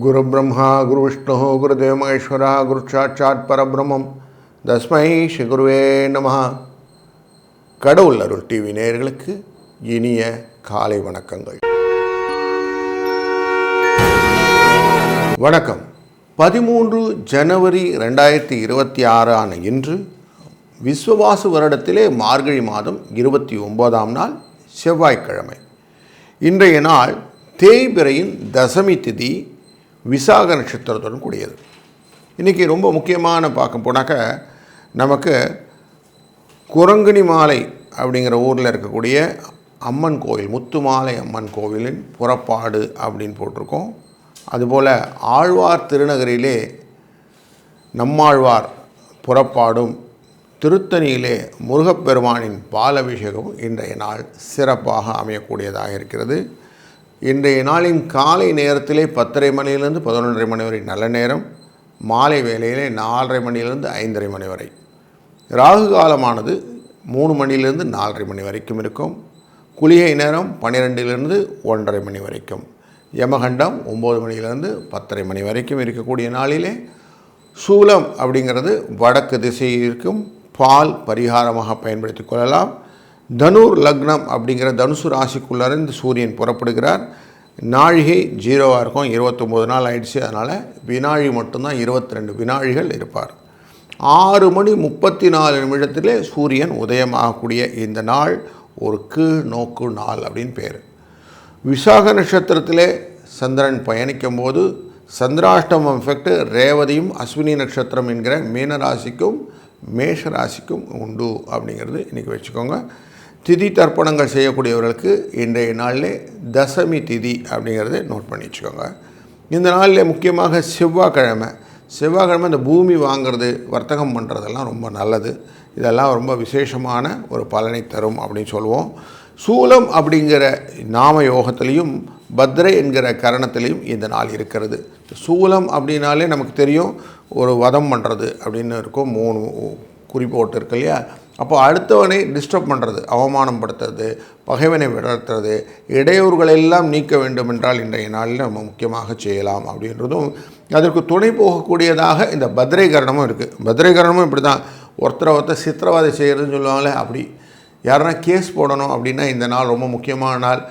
குரு பிரம்மா குரு விஷ்ணு குருதேவ மகேஸ்வரா குரு சாட்சாத் பரபிரம்மம் தஸ்மை ஸ்ரீ குருவே நமஹ. கடவுள் அருள் டிவி நேயர்களுக்கு இனிய காலை வணக்கங்கள். வணக்கம். 13 ஜனவரி 2026 இன்று விஸ்வவாசு வருடத்திலே மார்கழி மாதம் 29ஆம் நாள் செவ்வாய்க்கிழமை. இன்றைய நாள் தேய்பிறையின் தசமி திதி விசாக நட்சத்திரத்துடன் கூடியது. இன்றைக்கி ரொம்ப முக்கியமான பார்க்க போனாக்க நமக்கு குரங்கணி மாலை அப்படிங்கிற ஊரில் இருக்கக்கூடிய அம்மன் கோவில், முத்துமாலை அம்மன் கோவிலின் புறப்பாடு அப்படின்னு போட்டிருக்கோம். அதுபோல் ஆழ்வார் திருநகரிலே நம்மாழ்வார் புறப்பாடும், திருத்தணியிலே முருகப்பெருமானின் பாலபிஷேகமும் இன்றைய நாள் சிறப்பாக அமையக்கூடியதாக இருக்கிறது. இன்றைய நாளின் காலை நேரத்திலே 10:30 மணியிலிருந்து 11:30 மணி வரை நல்ல நேரம், மாலை வேளையிலே 4:30 மணியிலிருந்து 5:30 மணி வரை. ராகு காலமானது 3 மணியிலிருந்து 4:30 மணி வரைக்கும் இருக்கும். குளிகை நேரம் 12லிருந்து 1:30 மணி வரைக்கும். யமகண்டம் 9 மணியிலிருந்து 10:30 மணி வரைக்கும் இருக்கக்கூடிய நாளிலே சூலம் அப்படிங்கிறது வடக்கு திசையில் இருக்கும். பால் பரிகாரமாக பயன்படுத்தி கொள்ளலாம். தனுர் லக்னம் அப்படிங்கிற தனுசு ராசிக்குள்ளிருந்து சூரியன் புறப்படுகிறார். நாழிகை 0வாக இருக்கும். 29 நாள் ஆயிடுச்சு. அதனால் வினாழி மட்டும்தான் 22 வினாழிகள் இருப்பார். 6:34 சூரியன் உதயமாகக்கூடிய இந்த நாள் ஒரு கீழ் நோக்கு நாள் அப்படின்னு பேர். விசாக நட்சத்திரத்திலே சந்திரன் பயணிக்கும் போது சந்திராஷ்டமம் எஃபெக்ட் ரேவதியும் அஸ்வினி நட்சத்திரம் என்கிற மீனராசிக்கும் மேஷராசிக்கும் உண்டு அப்படிங்கிறது இன்றைக்கி வச்சுக்கோங்க. திதி தர்ப்பணங்கள் செய்யக்கூடியவர்களுக்கு இன்றைய நாளில் தசமி திதி அப்படிங்கிறத நோட் பண்ணி வச்சுக்கோங்க. இந்த நாளில் முக்கியமாக செவ்வாய்க்கிழமை இந்த பூமி வாங்கிறது, வர்த்தகம் பண்ணுறதெல்லாம் ரொம்ப நல்லது. இதெல்லாம் ரொம்ப விசேஷமான ஒரு பலனை தரும் அப்படின்னு சொல்லுவோம். சூலம் அப்படிங்கிற நாம யோகத்திலையும் பத்ரை என்கிற கரணத்திலையும் இந்த நாள் இருக்கிறது. சூலம் அப்படின்னாலே நமக்கு தெரியும், ஒரு வதம் பண்ணுறது அப்படின்னு இருக்கும். 3 குறிப்போட்டு இருக்கு இல்லையா? அப்போ அடுத்தவனை டிஸ்டர்ப் பண்ணுறது, அவமானப்படுத்துறது, பகைவனை விடர்த்துறது, இடையூறுகளெல்லாம் நீக்க வேண்டும் என்றால் இன்றைய நாளில் நம்ம முக்கியமாக செய்யலாம் அப்படின்றதும், அதற்கு துணை போகக்கூடியதாக இந்த பத்ரை கரணமும் இருக்குது. பத்ரை கரணமும் இப்படி தான், ஒருத்தர் சித்திரவதை செய்கிறதுன்னு சொல்லுவாங்களே, அப்படி யாருன்னா கேஸ் போடணும் அப்படின்னா இந்த நாள் ரொம்ப முக்கியமான நாள்.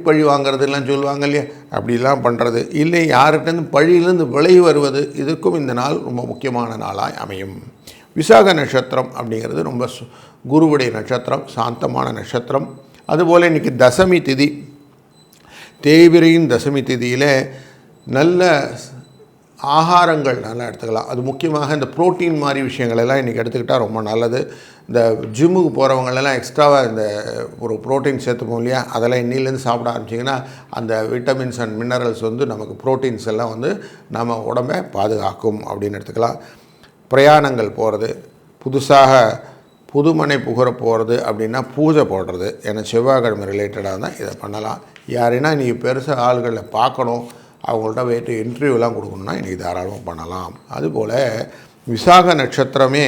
பழி வாங்கிறதுலாம் சொல்லுவாங்க இல்லையா, அப்படிலாம் பண்ணுறது இல்லை, யார்கிட்டேருந்து பழியிலேருந்து விலகி வருவது, இதுக்கும் இந்த நாள் ரொம்ப முக்கியமான நாளாக அமையும். விசாக நட்சத்திரம் அப்படிங்கிறது ரொம்ப குருவுடைய நட்சத்திரம், சாந்தமான நட்சத்திரம். அதுபோல் இன்றைக்கி தசமி திதி, தேய்பிரையின் தசமி திதியில் நல்ல ஆகாரங்கள் நல்லா எடுத்துக்கலாம். அது முக்கியமாக இந்த புரோட்டீன் மாதிரி விஷயங்களெல்லாம் இன்றைக்கி எடுத்துக்கிட்டால் ரொம்ப நல்லது. இந்த ஜிம்முக்கு போகிறவங்களெல்லாம் எக்ஸ்ட்ராவாக இந்த ஒரு புரோட்டீன் சேர்த்துப்போம் இல்லையா, அதெல்லாம் இன்னிலேருந்து சாப்பிட ஆரம்பிச்சிங்கன்னா அந்த விட்டமின்ஸ் அண்ட் மினரல்ஸ் நமக்கு புரோட்டீன்ஸ் எல்லாம் நம்ம உடம்பை பாதுகாக்கும் அப்படின்னு எடுத்துக்கலாம். பிரயாணங்கள் போகிறது, புதுசாக புதுமனை புகர போகிறது அப்படின்னா பூஜை போடுறது, ஏன்னா செவ்வாய்க்கிழமை ரிலேட்டடாக தான் இதை பண்ணலாம். யாரைனா நீங்கள் பெருசாக ஆளுகளில் பார்க்கணும், அவங்கள்ட்ட போய்ட்டு இன்டர்வியூலாம் கொடுக்கணுன்னா இன்றைக்கி தாராளமாக பண்ணலாம். அதுபோல் விசாக நட்சத்திரமே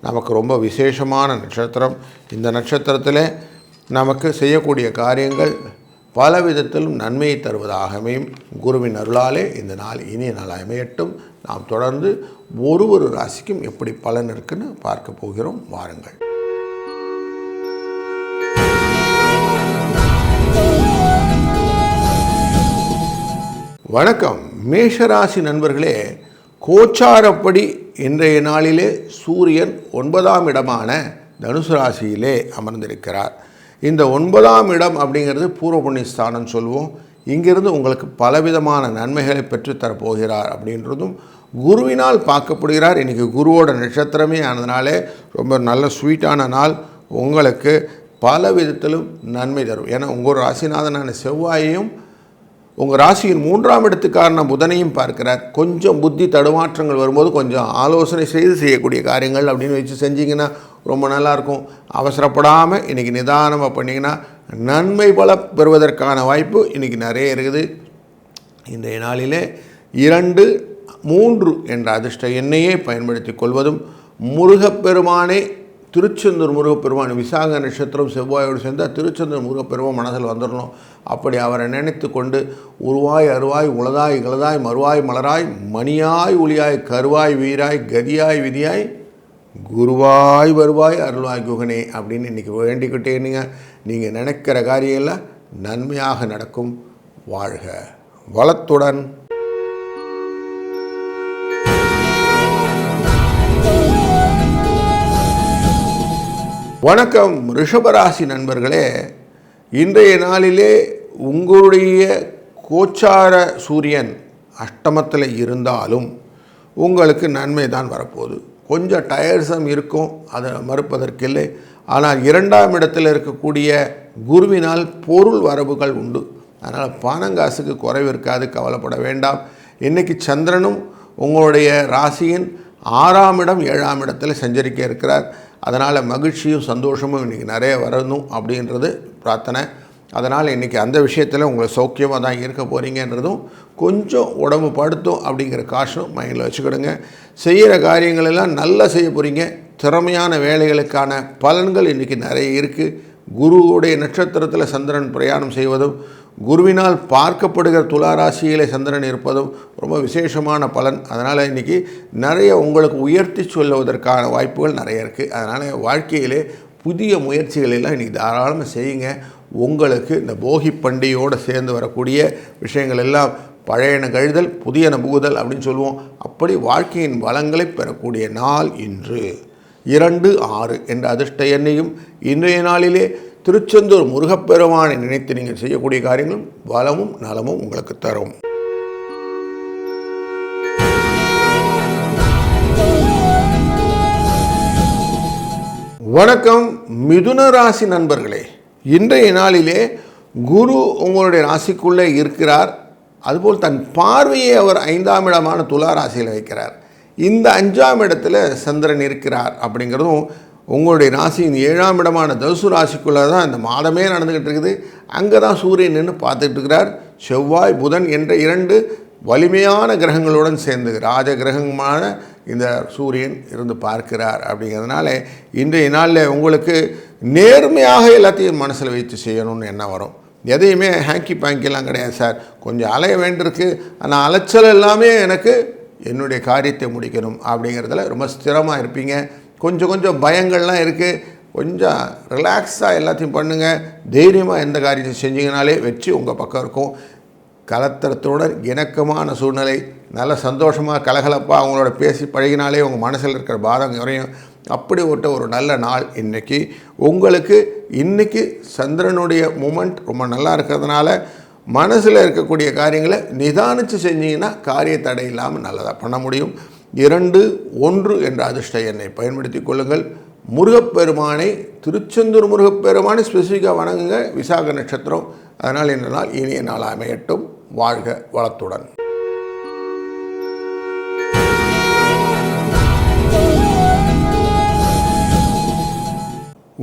நமக்கு ரொம்ப விசேஷமான நட்சத்திரம். இந்த நட்சத்திரத்தில் நமக்கு செய்யக்கூடிய காரியங்கள் பல விதத்திலும் நன்மையை தருவதாக அமையும். குருவின் அருளாலே இந்த நாள் இனிய நாள் அமையட்டும். நாம் தொடர்ந்து ஒரு ராசிக்கும் எப்படி பலன் இருக்குன்னு பார்க்க போகிறோம். வாருங்கள். வணக்கம். மேஷராசி நண்பர்களே, கோச்சாரப்படி இன்றைய நாளிலே சூரியன் 9ஆம் இடமான தனுசு ராசியிலே அமர்ந்திருக்கிறார். இந்த 9ஆம் இடம் அப்படிங்கிறது பூர்வ புண்ணியஸ்தானம் சொல்லுவோம். இங்கிருந்து உங்களுக்கு பலவிதமான நன்மைகளை பெற்றுத்தரப்போகிறார் அப்படின்றதும் குருவினால் பார்க்கப்படுகிறார். இன்றைக்கி குருவோட நட்சத்திரமே ஆனதுனாலே ரொம்ப நல்ல ஸ்வீட்டான நாள். உங்களுக்கு பல விதத்திலும் நன்மை தரும். ஏன்னா உங்கள் ராசிநாதனான செவ்வாயையும் உங்கள் ராசியின் 3ஆம் இடத்துக்காரன புதனையும் பார்க்கிறார். கொஞ்சம் புத்தி தடுமாற்றங்கள் வரும்போது கொஞ்சம் ஆலோசனை செய்யக்கூடிய காரியங்கள் அப்படின்னு வச்சு செஞ்சிங்கன்னா ரொம்ப நல்லாயிருக்கும். அவசரப்படாமல் இன்றைக்கி நிதானமாக பண்ணிங்கன்னா நன்மை பல பெறுவதற்கான வாய்ப்பு இன்றைக்கி நிறைய இருக்குது. இன்றைய நாளிலே 2, 3 என்ற அதிர்ஷ்ட எண்ணையே பயன்படுத்தி கொள்வதும், முருகப்பெருமானே திருச்செந்தூர் முருகப்பெருமான் விசாக நட்சத்திரம் செவ்வாயோடு சேர்ந்தால் திருச்செந்தூர் முருகப்பெருமான் மனசில் வந்துடணும். அப்படி அவரை நினைத்து கொண்டு உருவாய் அருவாய் உளதாய் இளதாய் மறுவாய் மலராய் மணியாய் ஒளியாய் கருவாய் வீராய் கதியாய் விதியாய் குருவாய் வருவாய் அருள்வாய் குகனே அப்படின்னு இன்றைக்கி வேண்டிக்கிட்டேனுங்க. நீங்கள் நினைக்கிற காரியெல்லாம் நன்மையாக நடக்கும். வாழ்க வளத்துடன். வணக்கம் ரிஷபராசி நண்பர்களே. இன்றைய நாளிலே உங்களுடைய கோச்சார சூரியன் அஷ்டமத்தில் இருந்தாலும் உங்களுக்கு நன்மை தான் வரப்போகுது. கொஞ்சம் டயர்ஸம் இருக்கும், அதை மறுப்பதற்கில்லை. ஆனால் 2ஆம் இடத்தில் இருக்கக்கூடிய குருவினால் பொருள் வரவுகள் உண்டு. அதனால் பணங்காசுக்கு குறைவு இருக்காது, கவலைப்பட வேண்டாம். இன்றைக்கி சந்திரனும் உங்களுடைய ராசியின் 6ஆம் இடம் 7ஆம் இடத்தில் சஞ்சரிக்க இருக்கிறார். அதனால் மகிழ்ச்சியும் சந்தோஷமும் இன்றைக்கி நிறைய வரணும் அப்படின்றது பிரார்த்தனை. அதனால் இன்றைக்கி அந்த விஷயத்தில் உங்களை சௌக்கியமாக தான் இருக்க போகிறீங்கன்றதும் கொஞ்சம் உடம்பு படுத்தும் அப்படிங்கிற காஷனும் மைண்டில் வச்சுக்கிடுங்க. செய்கிற காரியங்கள் எல்லாம் நல்லா செய்ய போகிறீங்க. திறமையான வேலைகளுக்கான பலன்கள் இன்றைக்கி நிறைய இருக்குது. குருவுடைய நட்சத்திரத்தில் சந்திரன் பிரயாணம் செய்வதும் குருவினால் பார்க்கப்படுகிற துளாராசியிலே சந்திரன் இருப்பதும் ரொம்ப விசேஷமான பலன். அதனால் இன்றைக்கி நிறைய உங்களுக்கு உயர்த்தி சொல்லுவதற்கான வாய்ப்புகள் நிறைய இருக்குது. அதனால் வாழ்க்கையிலே புதிய முயற்சிகளெல்லாம் இன்றைக்கி தாராளமாக செய்யுங்க. உங்களுக்கு இந்த போகி பண்டிகையோடு சேர்ந்து வரக்கூடிய விஷயங்கள் எல்லாம் பழையன கழிதல் புதியன புகுதல் அப்படின்னு சொல்லுவோம். அப்படி வாழ்க்கையின் வளங்களை பெறக்கூடிய நாள் இன்று. 2-6 என்ற அதிர்ஷ்ட எண்ணையும் இன்றைய நாளிலே திருச்செந்தூர் முருகப்பெருமானை நினைத்து நீங்கள் செய்யக்கூடிய காரியங்களும் வளமும் நலமும் உங்களுக்கு தரும். வணக்கம் மிதுன ராசி நண்பர்களே. இன்றைய நாளிலே குரு உங்களுடைய ராசிக்குள்ளே இருக்கிறார். அதுபோல் தன் பார்வையை அவர் 5ஆம் இடமான துலா ராசியில் வைக்கிறார். இந்த 5ஆம் இடத்துல சந்திரன் இருக்கிறார் அப்படிங்கிறதும் உங்களுடைய ராசியின் 7ஆம் இடமான தனுசு ராசிக்குள்ளே தான் இந்த மாதமே நடந்துக்கிட்டு இருக்குது. அங்கே தான் சூரியன் நின்று பார்த்துட்டு இருக்கிறார். செவ்வாய் புதன் என்ற 2 வலிமையான கிரகங்களுடன் சேர்ந்து ராஜ கிரகமான இந்த சூரியன் இருந்து பார்க்கிறார். அப்படிங்கிறதுனால இன்றைய நாளில் உங்களுக்கு நேர்மையாக எல்லாத்தையும் மனசில் வைத்து செய்யணும்னு எண்ணம் வரும். எதையுமே ஹேங்கி பேங்கிலாம் கிடையாது சார், கொஞ்சம் அலைய வேண்டியிருக்கு, ஆனால் அலைச்சல் எல்லாமே எனக்கு என்னுடைய காரியத்தை முடிக்கணும் அப்படிங்கிறதுல ரொம்ப ஸ்திரமாக இருப்பீங்க. கொஞ்சம் பயங்கள்லாம் இருக்குது, கொஞ்சம் ரிலாக்ஸாக எல்லாத்தையும் பண்ணுங்கள். தைரியமாக எந்த காரியத்தை செஞ்சிங்கனாலே வெற்றி உங்கள் பக்கம் இருக்கும். கலத்தரத்துடன் இணக்கமான சூழ்நிலை, நல்ல சந்தோஷமாக கலகலப்பாக அவங்களோட பேசி பழகினாலே உங்கள் மனசில் இருக்கிற பாதம் குறையும். அப்படி ஒரு நல்ல நாள் இன்றைக்கி உங்களுக்கு. இன்றைக்கி சந்திரனுடைய மூமெண்ட் ரொம்ப நல்லா இருக்கிறதுனால மனசில் இருக்கக்கூடிய காரியங்களை நிதானித்து செஞ்சிங்கன்னா காரிய தடை இல்லாமல் நல்லதாக பண்ண முடியும். 2-1 என்ற அதிர்ஷ்ட எண்ணை பயன்படுத்தி கொள்ளுங்கள். முருகப்பெருமானை திருச்செந்தூர் முருகப்பெருமானை ஸ்பெசிஃபிக்காக வணங்குங்க. விசாக நட்சத்திரம். அதனால் இந்த நாள் இனிய நாள் அமையட்டும். வாழ்க வளத்துடன்.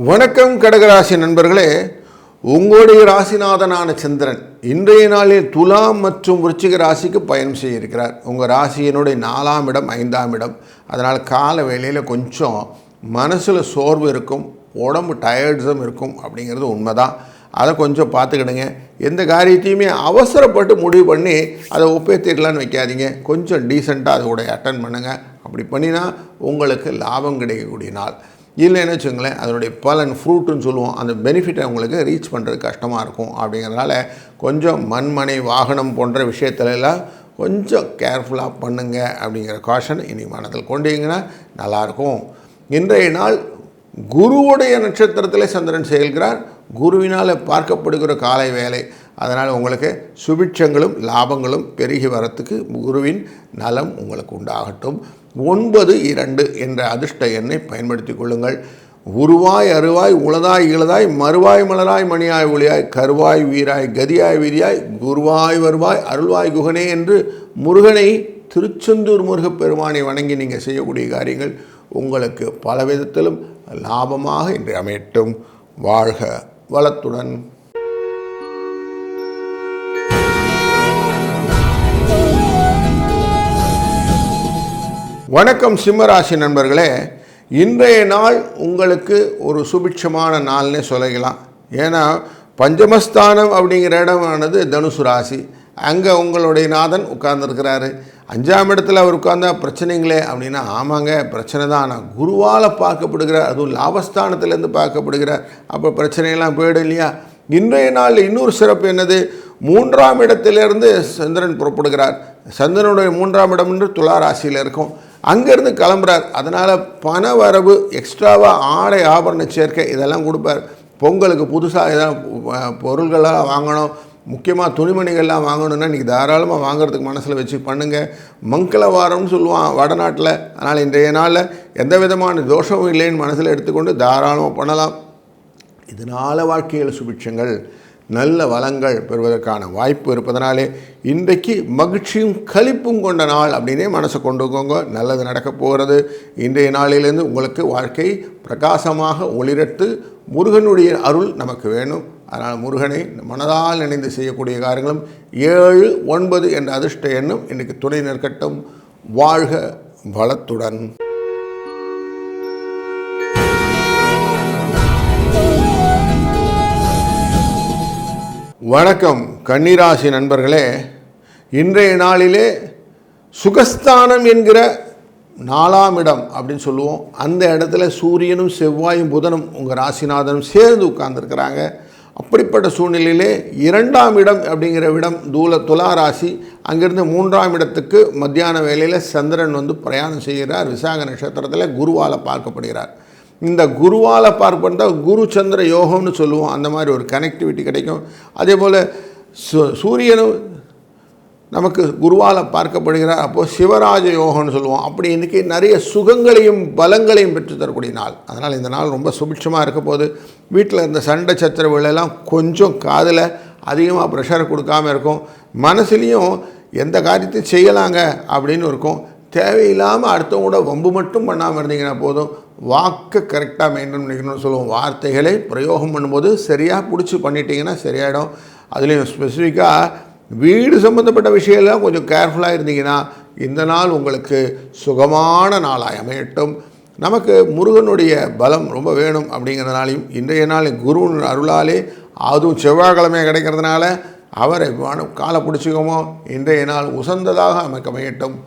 வணக்கம் கடகராசி நண்பர்களே. உங்களுடைய ராசிநாதனான சந்திரன் இன்றைய நாளில் துலாம் மற்றும் விருச்சிக ராசிக்கு பயணம் செய்ய இருக்கிறார். உங்கள் ராசியினுடைய 4ஆம் இடம் 5ஆம் இடம். அதனால் கால வேளையில் கொஞ்சம் மனசில் சோர்வு இருக்கும், உடம்பு டயர்ட்ஸும் இருக்கும் அப்படிங்கிறது உண்மைதான். அதை கொஞ்சம் பார்த்துக்கிடுங்க. எந்த காரியத்தையுமே அவசரப்பட்டு முடிவு பண்ணி அதை ஒப்பேற்றிடலான்னு வைக்காதீங்க. கொஞ்சம் டீசெண்டாக அதோடைய அட்டன் பண்ணுங்கள். அப்படி பண்ணினா உங்களுக்கு லாபம் கிடைக்கக்கூடிய நாள். இல்லைன்னு வச்சுங்களேன், அதனுடைய பலன் ஃப்ரூட்டுன்னு சொல்லுவோம், அந்த பெனிஃபிட்டை உங்களுக்கு ரீச் பண்ணுறது கஷ்டமாக இருக்கும். அப்படிங்கிறதுனால கொஞ்சம் மண்மனை வாகனம் போன்ற விஷயத்துலலாம் கொஞ்சம் கேர்ஃபுல்லாக பண்ணுங்க அப்படிங்கிற காஷன் இன்றைக்கி மனதில் கொண்டீங்கன்னா நல்லாயிருக்கும். இன்றைய நாள் குருவுடைய நட்சத்திரத்தில் சந்திரன் செயல்கிறார். குருவினால் பார்க்கப்படுகிற காலை வேலை. அதனால் உங்களுக்கு சுபிட்சங்களும் லாபங்களும் பெருகி வரத்துக்கு குருவின் நலம் உங்களுக்கு உண்டாகட்டும். 9-2 என்ற அதிர்ஷ்ட எண்ணை பயன்படுத்தி கொள்ளுங்கள். உருவாய் அருவாய் உளதாய் இளதாய் மறுவாய் மலராய் மணியாய் ஒளியாய் கருவாய் வீராய் கதியாய் வீதியாய் குருவாய் வருவாய் அருள்வாய் குகனே என்று முருகனை திருச்செந்தூர் முருகப்பெருமானை வணங்கி நீங்கள் செய்யக்கூடிய காரியங்கள் உங்களுக்கு பல விதத்திலும் லாபமாக இன்று அமையட்டும். வாழ்க வளத்துடன். வணக்கம் சிம்மராசி நண்பர்களே. இன்றைய நாள் உங்களுக்கு ஒரு சுபிட்சமான நாள்னே சொல்லிக்கலாம். ஏன்னா பஞ்சமஸ்தானம் அப்படிங்கிற இடமானது தனுசு ராசி. அங்கே உங்களுடைய நாதன் உட்கார்ந்துருக்கிறாரு. 5ஆம் இடத்துல அவர் உட்கார்ந்தா பிரச்சனைங்களே அப்படின்னா, ஆமாங்க பிரச்சனை தான். ஆனால் குருவால் பார்க்கப்படுகிறார், அதுவும் லாபஸ்தானத்திலேருந்து பார்க்கப்படுகிறார். அப்போ பிரச்சனையெல்லாம் போயிடும் இல்லையா? இன்றைய நாள் இன்னொரு சிறப்பு என்னது, 3ஆம் இடத்திலிருந்து சந்திரன் புறப்படுகிறார். சந்திரனுடைய 3ஆம் இடம் என்று துலா ராசியில் இருக்கும். அங்கேருந்து கிளம்புறார். அதனால் பண வரவு, எக்ஸ்ட்ராவாக ஆடை ஆபரண சேர்க்கை இதெல்லாம் கொடுப்பார். பொங்கலுக்கு புதுசாக எதாவது பொருள்களாக வாங்கணும், முக்கியமாக துணிமணிகள்லாம் வாங்கணுன்னா இன்றைக்கி தாராளமாக வாங்குறதுக்கு மனசில் வச்சு பண்ணுங்கள். மங்களவாரம்னு சொல்லுவான் வடநாட்டில். அதனால் இன்றைய நாளில் எந்த விதமான தோஷமும் இல்லைன்னு மனசில் எடுத்துக்கொண்டு தாராளமாக பண்ணலாம். இதனால் வாழ்க்கையில் சுபிட்சங்கள், நல்ல வளங்கள் பெறுவதற்கான வாய்ப்பு இருப்பதனாலே இன்றைக்கு மகிழ்ச்சியும் களிப்பும் கொண்ட நாள் அப்படின்னே மனசை கொண்டுக்கோங்க. நல்லது நடக்கப் போகிறது. இன்றைய நாளிலிருந்து உங்களுக்கு வாழ்க்கை பிரகாசமாக ஒளிரட்டு. முருகனுடைய அருள் நமக்கு வேணும். அதனால் முருகனை மனதால் நினைந்து செய்யக்கூடிய காரியங்களும் 7, 9 என்ற அதிர்ஷ்ட எண்ணம் இன்றைக்கு துணை நிற்கட்டும். வாழ்க வளத்துடன். வணக்கம் கன்னிராசி நண்பர்களே. இன்றைய நாளிலே சுகஸ்தானம் என்கிற 4ஆம் இடம் அப்படின்னு சொல்லுவோம். அந்த இடத்துல சூரியனும் செவ்வாயும் புதனும் உங்கள் ராசிநாதனும் சேர்ந்து உட்கார்ந்துருக்கிறாங்க. அப்படிப்பட்ட சூழ்நிலையிலே 2ஆம் இடம் அப்படிங்கிற இடம் துலா ராசி. அங்கிருந்து 3ஆம் இடத்துக்கு மத்தியான வேளையில் சந்திரன் பிரயாணம் செய்கிறார். விசாக நட்சத்திரத்தில் குருவால் பார்க்கப்படுகிறார். இந்த குருவால் பார்ப்பதா குரு சந்திர யோகம்னு சொல்லுவோம். அந்த மாதிரி ஒரு கனெக்டிவிட்டி கிடைக்கும். அதே போல் சூரியனும் நமக்கு குருவால் பார்க்கப்படுகிறார். அப்போது சிவராஜ யோகம்னு சொல்லுவோம். அப்படி இன்றைக்கி நிறைய சுகங்களையும் பலங்களையும் பெற்று தரக்கூடிய நாள். அதனால் இந்த நாள் ரொம்ப சுபிட்சமாக இருக்க போது. வீட்டில் இருந்த சண்டை சச்சரவுகளெல்லாம் கொஞ்சம் காதில் அதிகமாக ப்ரெஷர் கொடுக்காமல் இருக்கும். மனசுலேயும் எந்த காரியத்தையும் செய்யலாங்க அப்படின்னு இருக்கும். தேவையில்லாமல் அடுத்தவங்களோட வம்பு மட்டும் பண்ணாமல் இருந்தீங்கன்னா போதும். வாக்கை கரெக்டாக மெயின்டைன் பண்ணிக்கணும்னு சொல்லுவோம். வார்த்தைகளை பிரயோகம் பண்ணும்போது சரியாக பிடிச்சி பண்ணிட்டீங்கன்னா சரியாயிடும். அதுலேயும் ஸ்பெசிஃபிக்காக வீடு சம்மந்தப்பட்ட விஷயம்லாம் கொஞ்சம் கேர்ஃபுல்லாக இருந்தீங்கன்னா இந்த நாள் உங்களுக்கு சுகமான நாளாக அமையட்டும். நமக்கு முருகனுடைய பலம் ரொம்ப வேணும் அப்படிங்கிறதுனாலையும் இன்றைய நாள் குரு அருளாலே, அதுவும் செவ்வாய்க்கிழமை கிடைக்கிறதுனால அவரை காலை பிடிச்சிக்கோமோ. இன்றைய நாள் உசந்ததாக நமக்கு அமையட்டும்.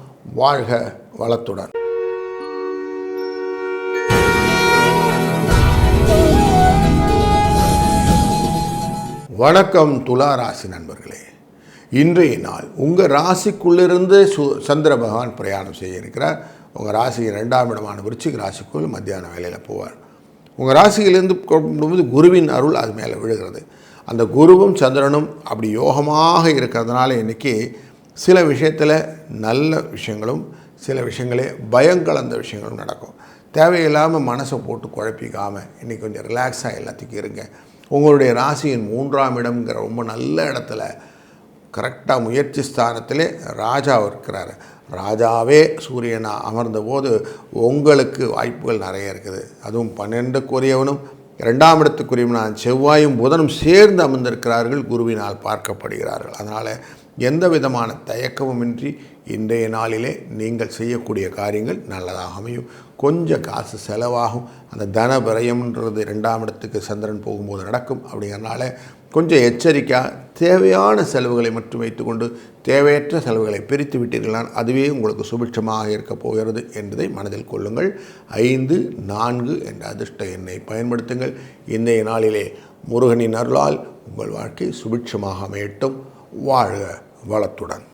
வாழ்க வளத்துடன். வணக்கம் துலா ராசி நண்பர்களே. இன்றைய நாள் உங்கள் ராசிக்குள்ளிருந்து சந்திர பகவான் பிரயாணம் செய்ய இருக்கிறார். உங்கள் ராசி 2ஆம் இடமான விருச்சிக ராசிக்குள் மத்தியான வேலையில் போவார். உங்கள் ராசியிலிருந்து கொண்டும்போது குருவின் அருள் அது மேலே விழுகிறது. அந்த குருவும் சந்திரனும் அப்படி யோகமாக இருக்கிறதுனால இன்றைக்கி சில விஷயத்தில் நல்ல விஷயங்களும் சில விஷயங்களே பயங்கலந்த விஷயங்களும் நடக்கும். தேவையில்லாமல் மனசை போட்டு குழப்பிக்காமல் இன்றைக்கி கொஞ்சம் ரிலாக்ஸாக எல்லாத்துக்கும் இருங்க. உங்களுடைய ராசியின் 3ஆம் இடம்ங்கிற ரொம்ப நல்ல இடத்துல கரெக்டாக முயற்சி ஸ்தானத்திலே ராஜா இருக்கிறார். ராஜாவே சூரியனாக அமர்ந்தபோது உங்களுக்கு வாய்ப்புகள் நிறைய இருக்குது. அதுவும் 12க்குரியவனும் 2ஆம் இடத்துக்குரியவனான செவ்வாயும் புதனும் சேர்ந்து அமர்ந்திருக்கிறார்கள். குருவினால் பார்க்கப்படுகிறார்கள். அதனால் எந்த விதமான தயக்கமுமின்றி இன்றைய நாளிலே நீங்கள் செய்யக்கூடிய காரியங்கள் நல்லதாக அமையும். கொஞ்சம் காசு செலவாகும். அந்த தன விரயம்ன்றது 2ஆம் இடத்துக்கு சந்திரன் போகும்போது நடக்கும். அப்படிங்கிறனால கொஞ்சம் எச்சரிக்கையாக தேவையான செலவுகளை மட்டும் வைத்துக்கொண்டு தேவையற்ற செலவுகளை பிரித்து விட்டீர்களால் அதுவே உங்களுக்கு சுபிட்சமாக இருக்கப் போகிறது என்பதை மனதில் கொள்ளுங்கள். 5, 4 என்ற அதிர்ஷ்ட எண்ணை பயன்படுத்துங்கள். இன்றைய நாளிலே முருகனின் அருளால் உங்கள் வாழ்க்கை சுபிட்சமாக அமையட்டும். வாழ்க வளத்துடன்.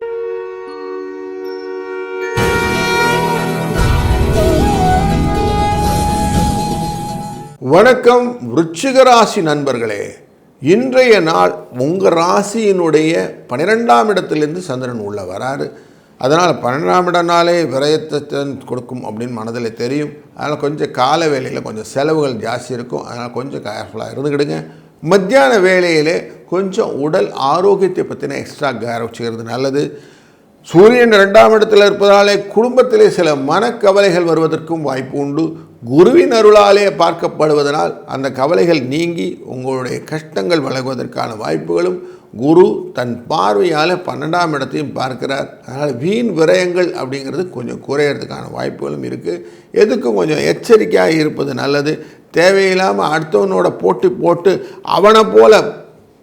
வணக்கம் விருச்சிக ராசி நண்பர்களே. இன்றைய நாள் உங்கள் ராசியினுடைய 12ஆம் இடத்திலிருந்து சந்திரன் உள்ள வராரு. அதனால் 12ஆம் இடம்னாலே விரயத்தை கொடுக்கும் அப்படின்னு மனதில் தெரியும். அதனால் கொஞ்சம் கால வேளையில் கொஞ்சம் செலவுகள் ஜாஸ்தி இருக்கும். அதனால் கொஞ்சம் கேர்ஃபுல்லாக இருந்துக்கிடுங்க. மத்தியான வேளையிலே கொஞ்சம் உடல் ஆரோக்கியத்தை பற்றின எக்ஸ்ட்ரா கேர் வச்சுக்கிறது நல்லது. சூரியன் 2ஆம் இடத்தில் இருப்பதாலே குடும்பத்திலே சில மனக்கவலைகள் வருவதற்கும் வாய்ப்பு உண்டு. குருவின் அருளாலே பார்க்கப்படுவதனால் அந்த கவலைகள் நீங்கி உங்களுடைய கஷ்டங்கள் விலகுவதற்கான வாய்ப்புகளும், குரு தன் பார்வையால் 12ஆம் இடத்தையும் பார்க்கிறார். அதனால் வீண் விரயங்கள் அப்படிங்கிறது கொஞ்சம் குறையிறதுக்கான வாய்ப்புகளும் இருக்குது. எதுக்கும் கொஞ்சம் எச்சரிக்கையாக இருப்பது நல்லது. தேவையில்லாமல் அடுத்தவனோட போட்டி போட்டு அவனை போல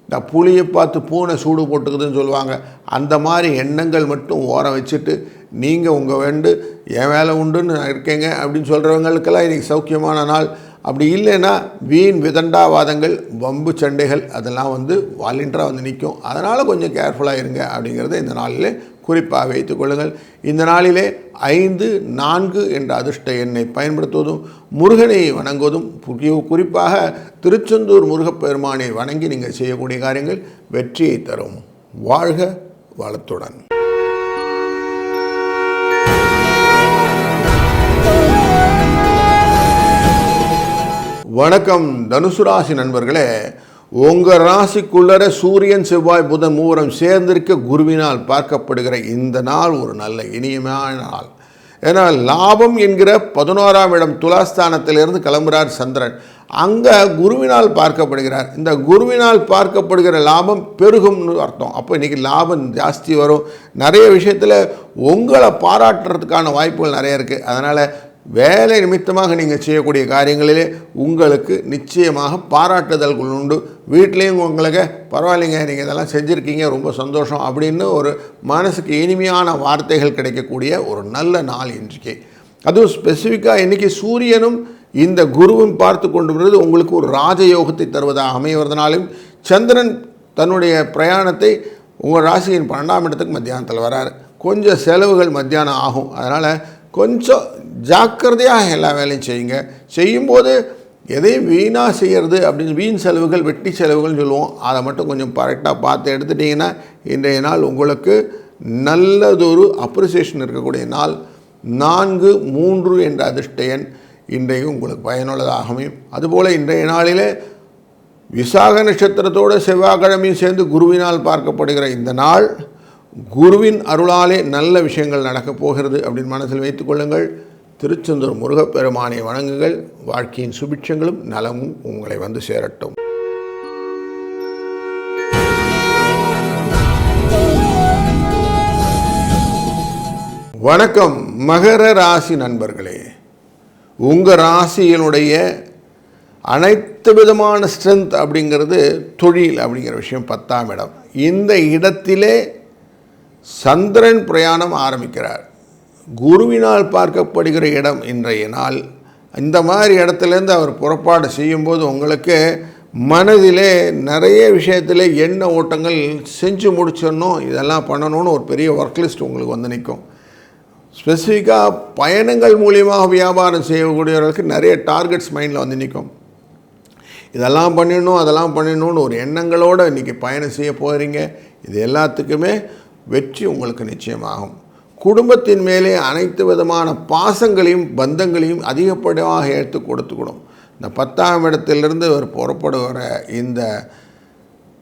இந்த புளியை பார்த்து பூனை சூடு போட்டுக்குதுன்னு சொல்லுவாங்க. அந்த மாதிரி எண்ணங்கள் மட்டும் ஓரம் வச்சுட்டு நீங்கள் உங்கள் என் வேலை உண்டுன்னு இருக்கேங்க அப்படின்னு சொல்கிறவங்களுக்கெல்லாம் இன்றைக்கி சௌக்கியமான நாள். அப்படி இல்லைன்னா வீண் விதண்டாவாதங்கள், வம்பு சண்டைகள் அதெல்லாம் வாலண்டியராக நிற்கும். அதனால் கொஞ்சம் கேர்ஃபுல்லாக இருங்க அப்படிங்கிறத இந்த நாளிலே குறிப்பாக வைத்துக் கொள்ளுங்கள். இந்த நாளிலே 5, 4 என்ற அதிர்ஷ்ட எண்ணை பயன்படுத்துவதும், முருகனை வணங்குவதும், குறிப்பாக திருச்செந்தூர் முருகப்பெருமானை வணங்கி நீங்கள் செய்யக்கூடிய காரியங்கள் வெற்றியை தரும். வாழ்க வளத்துடன். வணக்கம் தனுசு ராசி நண்பர்களே. உங்கள் ராசிக்குள்ளர சூரியன், செவ்வாய், புதன் மூவரும் சேர்ந்திருக்க குருவினால் பார்க்கப்படுகிற இந்த நாள் ஒரு நல்ல இனிமையான நாள். ஏன்னா லாபம் என்கிற 11ஆம் இடம் துலாஸ்தானத்திலிருந்து கிளம்புகிறார் சந்திரன். அங்கே குருவினால் பார்க்கப்படுகிறார். இந்த குருவினால் பார்க்கப்படுகிற லாபம் பெருகும்னு அர்த்தம். அப்போ இன்றைக்கி லாபம் ஜாஸ்தி வரும். நிறைய விஷயத்தில் உங்களை பாராட்டுறதுக்கான வாய்ப்புகள் நிறைய இருக்குது. அதனால் வேலை நிமித்தமாக நீங்கள் செய்யக்கூடிய காரியங்களிலே உங்களுக்கு நிச்சயமாக பாராட்டுதல்கள் உண்டு. வீட்லேயும் உங்களுக்கு பரவாயில்லைங்க, நீங்கள் இதெல்லாம் செஞ்சுருக்கீங்க, ரொம்ப சந்தோஷம் அப்படின்னு ஒரு மனசுக்கு இனிமையான வார்த்தைகள் கிடைக்கக்கூடிய ஒரு நல்ல நாள் இன்றைக்கு. அதுவும் ஸ்பெசிஃபிக்காக இன்றைக்கி சூரியனும் இந்த குருவும் பார்த்து கொண்டு வருவது உங்களுக்கு ஒரு ராஜயோகத்தை தருவதாக அமைவதனாலும், சந்திரன் தன்னுடைய பிரயாணத்தை உங்கள் ராசியின் 12ஆம் இடத்துக்கு மத்தியானத்தில் வராரு. கொஞ்சம் செலவுகள் மத்தியானம் ஆகும். அதனால் கொஞ்சம் ஜாக்கிரதையாக எல்லா வேலையும் செய்யுங்க. செய்யும்போது எதையும் வீணாக செய்கிறது அப்படின்னு வீண் செலவுகள், வெட்டி செலவுகள்னு சொல்லுவோம். அதை மட்டும் கொஞ்சம் கரெக்டாக பார்த்து எடுத்துட்டிங்கன்னா இன்றைய நாள் உங்களுக்கு நல்லதொரு அப்ரிசியேஷன் இருக்கக்கூடிய நாள். 4, 3 என்ற அதிர்ஷ்ட எண் இன்றைக்கு உங்களுக்கு பயனுள்ளதாக அமையும். அதுபோல் இன்றைய நாளிலே விசாக நட்சத்திரத்தோடு செவ்வாய்க்கிழமையும் சேர்ந்து குருவினால் பார்க்கப்படுகிற இந்த நாள் குருவின் அருளாலே நல்ல விஷயங்கள் நடக்கப் போகிறது அப்படின்னு மனசில் வைத்துக் கொள்ளுங்கள். திருச்செந்தூர் முருகப்பெருமானை வணங்குங்கள். வாழ்க்கையின் சுபிட்சங்களும் நலமும் உங்களை சேரட்டும். வணக்கம் மகர ராசி நண்பர்களே. உங்கள் ராசியினுடைய அனைத்து விதமான ஸ்ட்ரென்த் அப்படிங்கிறது தொழில் அப்படிங்கிற விஷயம் 10ஆம் இடம். இந்த இடத்திலே சந்திரன் பிரயாணம் ஆரம்பிக்கிறார். குருவினால் பார்க்கப்படுகிற இடம் இன்றைய நாள். இந்த மாதிரி இடத்துலேருந்து அவர் புறப்பாடு செய்யும்போது உங்களுக்கு மனதிலே நிறைய விஷயத்தில் எண்ண ஓட்டங்கள் செஞ்சு முடிச்சிடணும், இதெல்லாம் பண்ணணும்னு ஒரு பெரிய ஒர்க் லிஸ்ட் உங்களுக்கு நிற்கும். ஸ்பெசிஃபிக்காக பயணங்கள் மூலியமாக வியாபாரம் செய்யக்கூடியவர்களுக்கு நிறைய டார்கெட்ஸ் மைண்டில் நிற்கும். இதெல்லாம் பண்ணிடணும், அதெல்லாம் பண்ணிடணும்னு ஒரு எண்ணங்களோடு இன்றைக்கி பயணம் செய்ய போகிறீங்க. இது எல்லாத்துக்குமே வெற்றி உங்களுக்கு நிச்சயமாகும். குடும்பத்தின் மேலே அனைத்து விதமான பாசங்களையும் பந்தங்களையும் அதிகப்படியாக எடுத்து கொடுத்துக்கணும். இந்த 10ஆம் இடத்திலிருந்து ஒரு புறப்படுகிற இந்த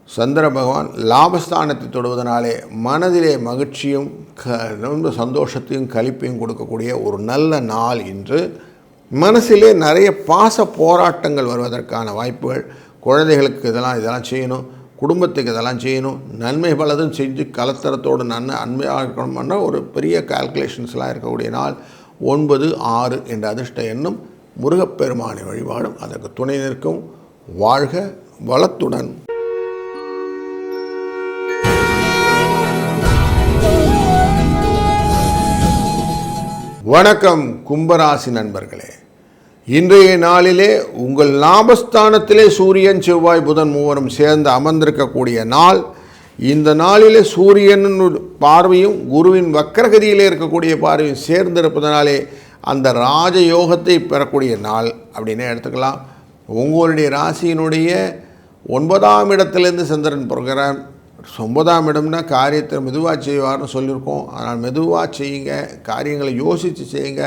சந்திர பகவான் லாபஸ்தானத்தை தொடுவதனாலே மனதிலே மகிழ்ச்சியும் ரொம்ப சந்தோஷத்தையும் களிப்பையும் கொடுக்கக்கூடிய ஒரு நல்ல நாள் இன்று. மனசிலே நிறைய பாச போராட்டங்கள் வருவதற்கான வாய்ப்புகள். குழந்தைகளுக்கு இதெல்லாம் செய்யணும், குடும்பத்துக்கு இதெல்லாம் செய்யணும், நன்மை பலதும் செஞ்சு கலத்தரத்தோடு நன்மையாக இருக்கணும்னா ஒரு பெரிய கால்குலேஷன்ஸ்லாம் இருக்கக்கூடிய நாள். 9, 6 என்ற அதிர்ஷ்ட எண்ணும் முருகப்பெருமானை வழிபாடும் அதற்கு துணை நிற்கும். வாழ்க வளத்துடன். வணக்கம் கும்பராசி நண்பர்களே. இன்றைய நாளிலே உங்கள் லாபஸ்தானத்திலே சூரியன், செவ்வாய், புதன் மூவரும் சேர்ந்து அமர்ந்திருக்கக்கூடிய நாள். இந்த நாளிலே சூரியனின் பார்வையும் குருவின் வக்கரகதியிலே இருக்கக்கூடிய பார்வையும் சேர்ந்திருப்பதனாலே அந்த ராஜயோகத்தை பெறக்கூடிய நாள் அப்படின்னே எடுத்துக்கலாம். உங்களுடைய ராசியினுடைய 9ஆம் இடத்துலேருந்து சந்திரன் பிறகுறார். 9ஆம் இடம்னா காரியத்தை மெதுவாக செய்வார்னு சொல்லியிருக்கோம். அதனால் மெதுவாக செய்யுங்க, காரியங்களை யோசித்து செய்யுங்க,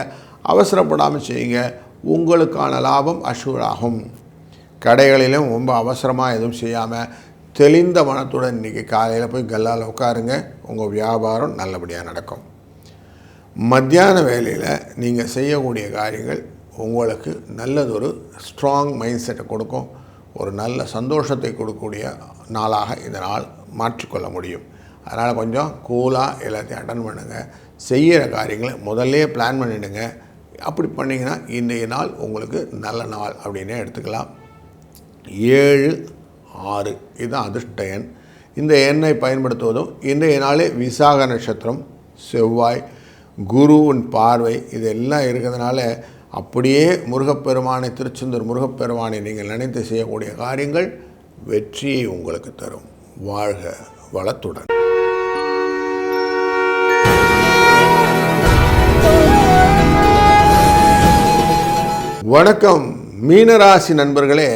அவசரப்படாமல் செய்யுங்க. உங்களுக்கான லாபம் அஷூராகும். கடைகளிலும் ரொம்ப அவசரமாக எதுவும் செய்யாமல் தெளிந்த மனத்துடன் இன்றைக்கி காலையில் போய் கல்லால் உட்காருங்க. உங்கள் வியாபாரம் நல்லபடியாக நடக்கும். மத்தியான வேலையில் நீங்கள் செய்யக்கூடிய காரியங்கள் உங்களுக்கு நல்லதொரு ஸ்ட்ராங் மைண்ட் செட்டை கொடுக்கும். ஒரு நல்ல சந்தோஷத்தை கொடுக்கக்கூடிய நாளாக இந்த நாள் மாற்றிக்கொள்ள முடியும். அதனால் கொஞ்சம் கூலாக எல்லாத்தையும் அட்டன் பண்ணுங்கள். செய்கிற காரியங்களை முதல்லே பிளான் பண்ணிவிடுங்க. அப்படி பண்ணிங்கன்னா இன்றைய நாள் உங்களுக்கு நல்ல நாள் அப்படின்னே எடுத்துக்கலாம். 7, 6 இதுதான் அதிர்ஷ்ட எண். இந்த எண்ணை பயன்படுத்துவதும் இன்றைய நாளே விசாக நட்சத்திரம், செவ்வாய், குருவின் பார்வை இதெல்லாம் இருக்கிறதுனால அப்படியே முருகப்பெருமானை, திருச்செந்தூர் முருகப்பெருமானை நீங்கள் நினைத்து செய்யக்கூடிய காரியங்கள் வெற்றியை உங்களுக்கு தரும். வாழ்க வளத்துடன். வணக்கம் மீனராசி நண்பர்களே.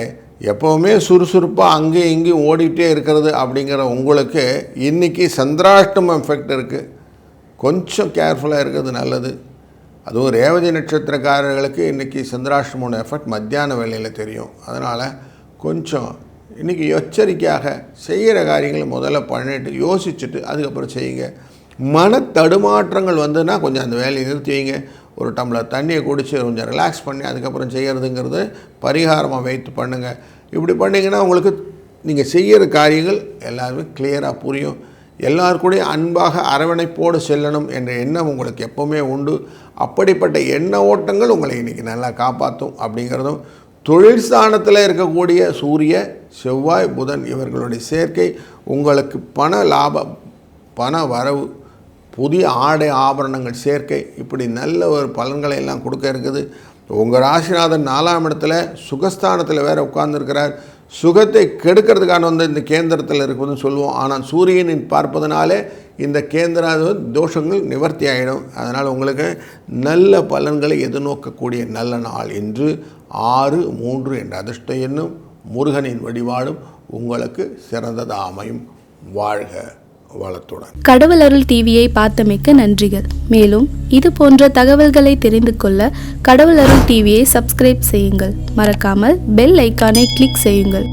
எப்போவுமே சுறுசுறுப்பாக அங்கேயும் இங்கேயும் ஓடிட்டே இருக்கிறது அப்படிங்கிற உங்களுக்கு இன்றைக்கி சந்திராஷ்டமம் எஃபெக்ட் இருக்குது. கொஞ்சம் கேர்ஃபுல்லாக இருக்கிறது நல்லது. அதுவும் ரேவதி நட்சத்திரக்காரர்களுக்கு இன்றைக்கி சந்திராஷ்டமோட எஃபெக்ட் மத்தியான வேளையில் தெரியும். அதனால் கொஞ்சம் இன்றைக்கி எச்சரிக்கையாக செய்கிற காரியங்களை முதல்ல பண்ணிவிட்டு யோசிச்சுட்டு அதுக்கப்புறம் செய்யுங்க. மன தடுமாற்றங்கள் வந்ததுன்னா கொஞ்சம் அந்த வேலையை நிறுத்தி வைங்க. ஒரு டம்ளர் தண்ணியை குடித்து கொஞ்சம் ரிலாக்ஸ் பண்ணி அதுக்கப்புறம் செய்கிறதுங்கிறது பரிகாரமாக வைத்து பண்ணுங்கள். இப்படி பண்ணிங்கன்னா உங்களுக்கு நீங்கள் செய்கிற காரியங்கள் எல்லாருமே கிளியராக புரியும். எல்லாருக்கூடையும் அன்பாக அரவணைப்போடு செல்லணும் என்ற எண்ணம் உங்களுக்கு எப்போவுமே உண்டு. அப்படிப்பட்ட எண்ண ஓட்டங்கள் உங்களை இன்றைக்கி நல்லா காப்பாற்றும். அப்படிங்கிறதும் தொழில் ஸ்தானத்தில் இருக்கக்கூடிய சூரிய, செவ்வாய், புதன் இவர்களுடைய சேர்க்கை உங்களுக்கு பண லாபம், பண வரவு, புதிய ஆடை ஆபரணங்கள் சேர்க்கை, இப்படி நல்ல ஒரு பலன்களை எல்லாம் கொடுக்க இருக்குது. உங்கள் ராசிநாதன் 4ஆம் இடத்துல சுகஸ்தானத்தில் வேறு உட்கார்ந்துருக்கிறார். சுகத்தை கெடுக்கிறதுக்கான இந்த கேந்திரத்தில் இருக்குதுன்னு சொல்லுவோம். ஆனால் சூரியனின் பார்ப்பதனாலே இந்த கேந்திர தோஷங்கள் நிவர்த்தி ஆகிடும். அதனால் உங்களுக்கு நல்ல பலன்களை எதிர்நோக்கக்கூடிய நல்ல நாள் என்று 6-3 என்ற அதிர்ஷ்ட எண்ணும் முருகனின் வழிபாடும் உங்களுக்கு சிறந்ததாக அமையும். வாழ்க வளத்துடன். கடவுள் அருள் டிவியை பார்த்தமைக்க நன்றிகள். மேலும் இது போன்ற தகவல்களை தெரிந்து கொள்ள கடவுள் அருள் டிவியை சப்ஸ்கிரைப் செய்யுங்கள். மறக்காமல் பெல் ஐக்கானை கிளிக் செய்யுங்கள்.